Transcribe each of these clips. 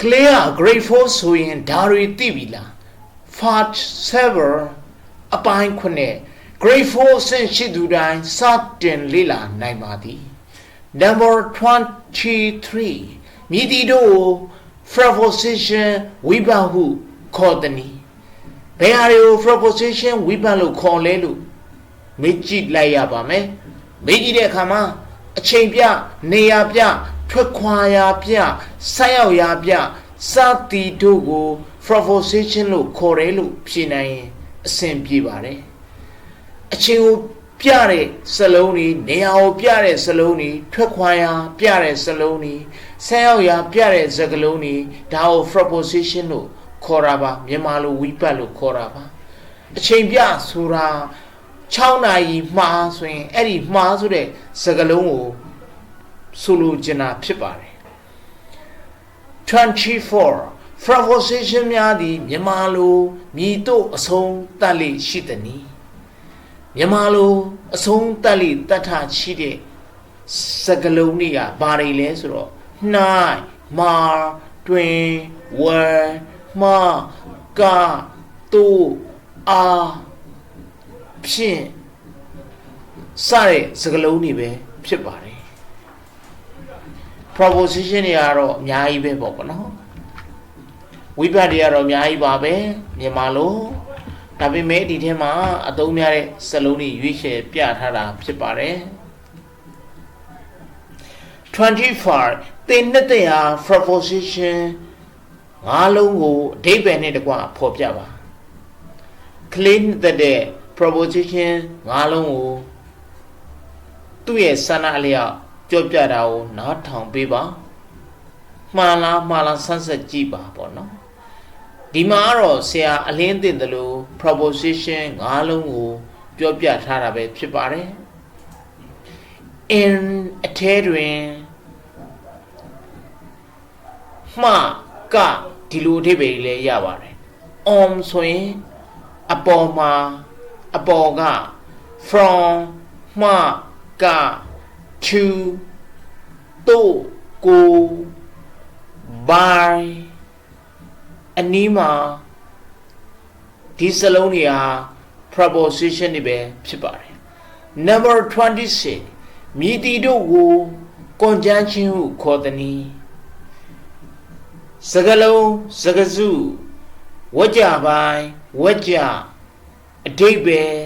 clear grateful ဆိုရင်ဒါတွေသိပြီလား Part 7အပိုင်း9 grateful ဆင့်ရှိသူတိုင်းစတင်လေ့လာနိုင်ပါသည် Number 23မြည်တီတို့ preposition ဝိဘတ်ဟုခေါ်သည်ဘယ်ဟာတွေကို preposition ဝိဘတ်လို့ခေါ်လဲလို့မေးကြည့်လိုက်ရပါမယ်မေးကြည့်တဲ့အခါမှာအချိန်ပြနေရာပြထွက်ခွာရာပြဆိုက်ရောက်ရာပြစသည်တို့ကို preposition လို့ခေါ်တယ်လို့ဖြေနိုင်ရင်အဆင်ပြေပါတယ်အချိန်ကိုပြတဲ့စလုံးတွေနေရာကိုပြတဲ့စလုံးတွေထွက်ခွာရာပြတဲ့စလုံးတွေဆိုက်ရောက်ရာပြတဲ့စကားလုံးတွေဒါကို preposition လို့ခေါ်တာပါမြန်မာလိုဝိပတ်လို့ခေါ်တာပါအချိန်ပြဆိုတာ6နာရီမှားဆိုရင်အဲ့ဒီမှားဆိုတဲ့စကားလုံးကိုဆိုလိုချင်တာဖြစ်ပါတယ်24 preposition များသည်မြန်မာလိုမြည်တို့အဆုံးတတ်လိရှိသည်မြန်မာလိုအဆုံးတတ်လိတတ်တာရှိတဲ့စကားလုံးတွေကဘာတွေလဲဆိုတော့နိုင်မာတွင်ဝယ်မကတူအာဖြင့်စတဲ့စကားလုံးတွေပဲဖြစ်ပါတယ် proposition တွေကတော့အများကြီးပဲပေါ့နော်ဝိဘတ်တွေကတော့အများကြီးပါပဲမြန်မာလိုဒါပေမဲ့ဒီထဲမှာအသုံးများတဲ့စကားလုံးတွေရွေးချယ်ပြထားတာဖြစ်ပါတယ်25သင်နှစ်တရာ preposition ငါးလုံးကိုအဓိပ္ပာယ်နဲ့တကွဖော်ပြပါ clean တဲ့ proposition ငါးလုံးကိုသူ့ရဲ့ဆန္ဒအလျောက်ကြောပြတာကိုနားထောင်ပေးပါမှားလားဆန်းစစ်ကြည့်ပါပေါ့နော်ဒီမှာတော့ဆရာအလင်းတင်တယ်လို့ proposition ငါးလုံးကိုပြောပြထားတာပဲဖြစ်ပါတယ် in အထဲတွင်မှားကဒီလိုအဓိပ္ပာယ်လေးရပါတယ် on ဆိုရင်အပေါ်မှာအပေါ်က from မှားက to တို့ကို by အနီးမှာဒီစလုံးတွေဟာ preposition တွေပဲဖြစ်ပါတယ် number 26မြည်တီတို့ကို conjunction ဟုခေါ်သည်စကားလုံးစကားစုဝကြပိုင်းဝကြအဓိပ္ပာယ်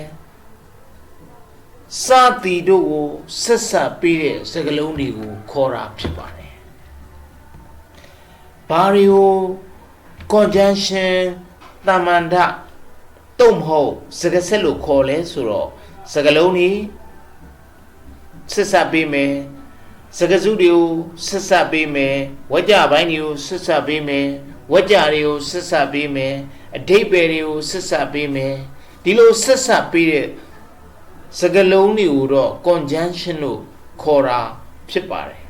စသည်တို့ကိုဆက်ဆက်ပေးတဲ့စကားလုံးတွေကိုခေါ်တာဖြစ်ပါတယ်ဘာတွေကို conjunction တမန်ဒတုံမဟုတ်စကားဆက်လို့ခေါ်လဲဆိုတော့စကားလုံးတွေဆက်ဆက်ပေးမယ်စကားစုတွေကိုဆက်ဆက်ပေးမယ်ဝကြပိုင်းတွေကိုဆက်ဆက်ပေးမယ်ဝကြတွေကိုဆက်ဆက်ပေးမယ်အဓိပ္ပာယ်တွေကိုဆက်ဆက်ပေးမယ်ဒီလိုဆက်ဆက်ပေးတဲ့စကားလုံးတွေကိုတော့ conjunction လို့ခေါ်တာဖြစ်ပါတယ်